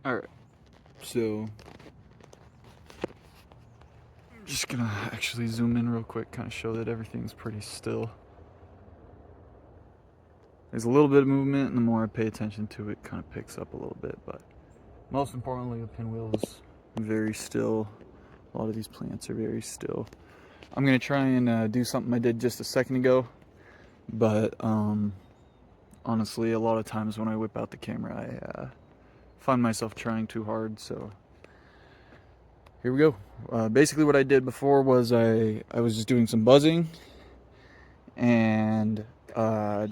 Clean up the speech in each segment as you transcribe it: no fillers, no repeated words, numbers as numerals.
Alright, so I'm just gonna actually zoom in real quick, kind of show that everything's pretty still. There's a little bit of movement, and the more I pay attention to it, kind of picks up a little bit, but most importantly, the pinwheel is very still. A lot of these plants are very still. I'm gonna try and do something I did just a second ago, but honestly, a lot of times when I whip out the camera, I find myself trying too hard, so here we go. Basically what I did before was I was just doing some buzzing, and I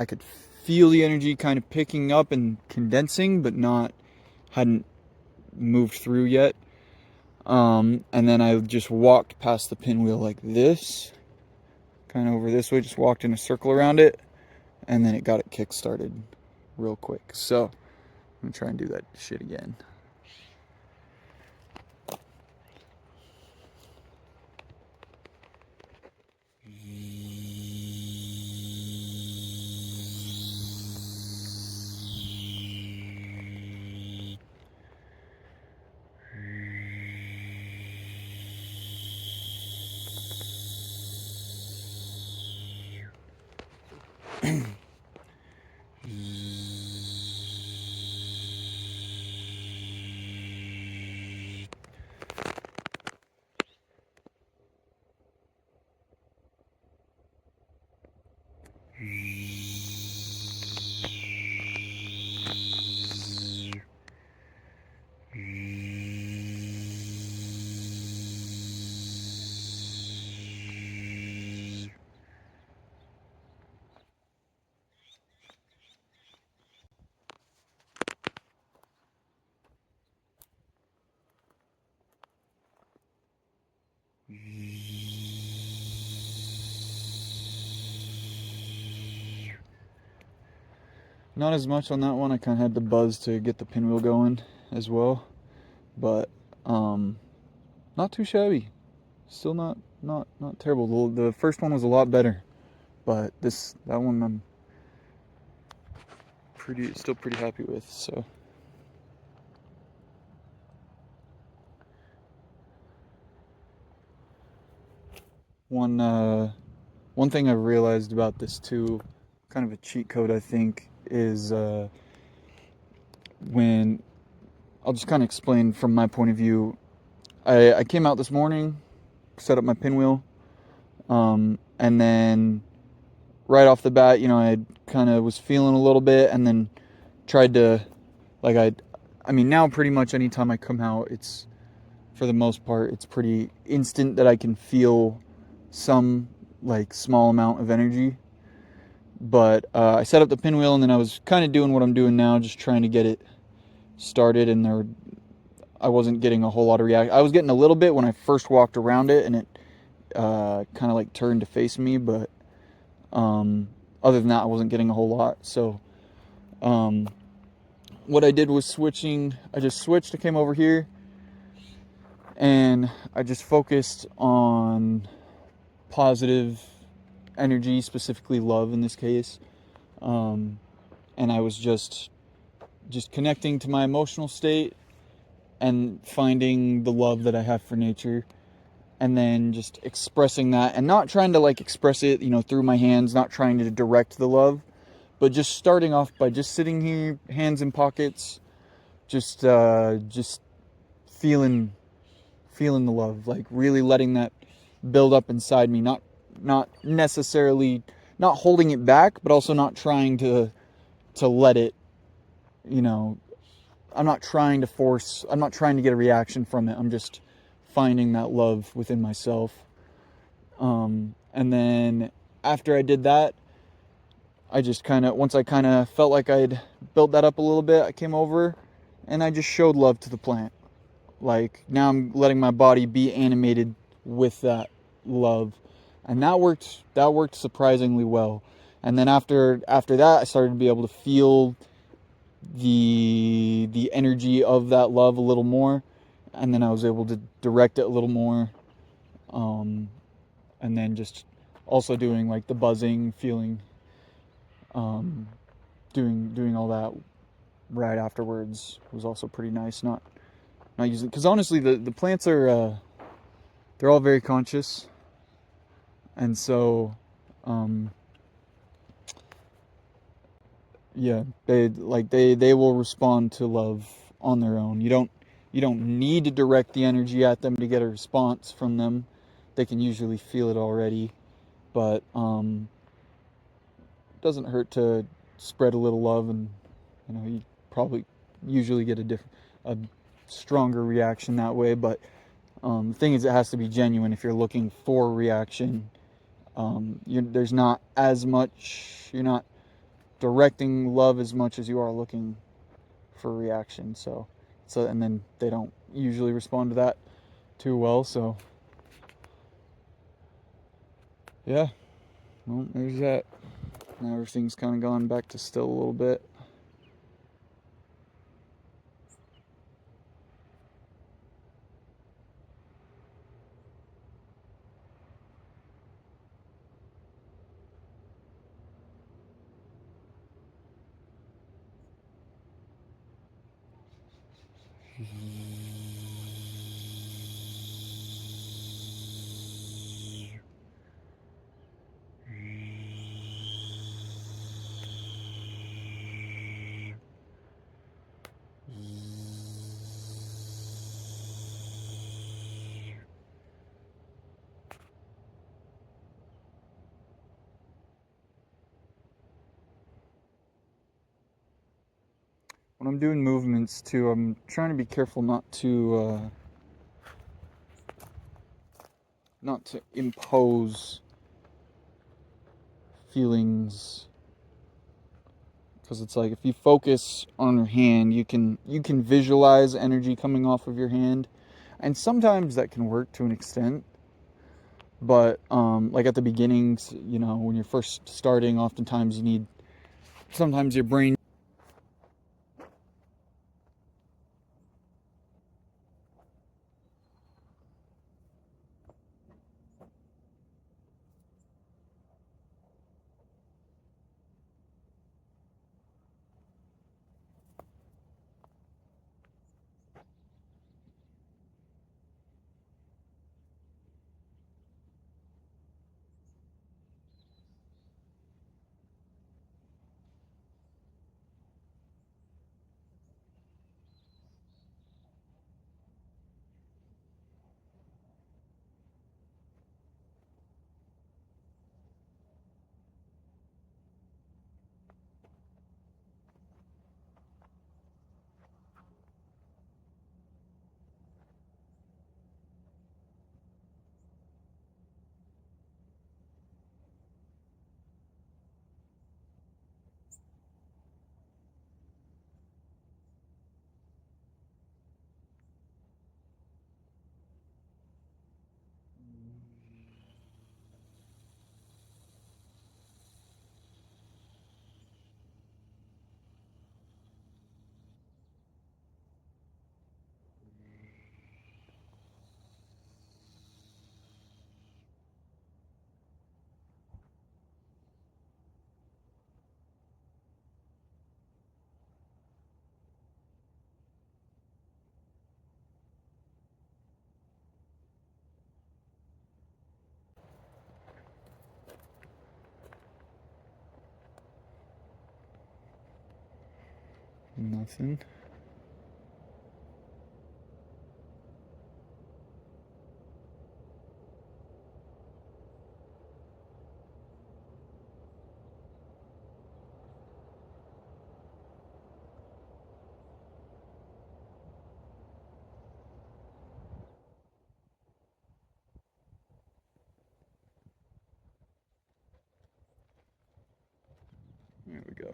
could feel the energy kind of picking up and condensing, but hadn't moved through yet. And then I just walked past the pinwheel like this, kind of over this way, just walked in a circle around it, and then it got it kick started real quick. So I'm gonna try and do that shit again. Not as much on that one. I kind of had the buzz to get the pinwheel going as well, but not too shabby. Still not terrible. The first one was a lot better, but that one I'm still pretty happy with. So one thing I've realized about this too, kind of a cheat code I think, is when I'll just kind of explain from my point of view. I came out this morning, set up my pinwheel, and then right off the bat, I kind of was feeling a little bit, and then tried to, like, I mean, now pretty much anytime I come out, it's, for the most part, it's pretty instant that I can feel some, like, small amount of energy. But I set up the pinwheel, and then I was kind of doing what I'm doing now, just trying to get it started, and I wasn't getting a whole lot of reaction. I was getting a little bit when I first walked around it, and it kind of like turned to face me, but other than that, I wasn't getting a whole lot. So what I did was I just switched. I came over here, and I just focused on positive energy, specifically love in this case. And I was just connecting to my emotional state and finding the love that I have for nature, and then just expressing that, and not trying to like express it, through my hands, not trying to direct the love, but just starting off by just sitting here, hands in pockets, just feeling the love, like really letting that build up inside me, not necessarily, not holding it back, but also not trying to let it, I'm not trying to get a reaction from it. I'm just finding that love within myself. And then after I did that, once I kind of felt like I'd built that up a little bit, I came over and I just showed love to the plant. Like, now I'm letting my body be animated with that love. And that worked surprisingly well. And then after that, I started to be able to feel the energy of that love a little more, and then I was able to direct it a little more, and then just also doing like the buzzing, feeling, doing all that right afterwards was also pretty nice. Not using, because honestly, the plants are they're all very conscious, and so um, yeah, they will respond to love on their own. You don't need to direct the energy at them to get a response from them. They can usually feel it already, but it doesn't hurt to spread a little love, and you probably usually get a stronger reaction that way. But the thing is, it has to be genuine if you're looking for a reaction. There's not as much. You're not directing love as much as you are looking for a reaction. So and then they don't usually respond to that too well. So yeah, well, there's that. Now everything's kind of gone back to still a little bit. When I'm doing movements too, I'm trying to be careful not to impose feelings, because it's like if you focus on your hand, you can visualize energy coming off of your hand, and sometimes that can work to an extent. But like at the beginnings, when you're first starting, oftentimes sometimes your brain. Nothing. There we go.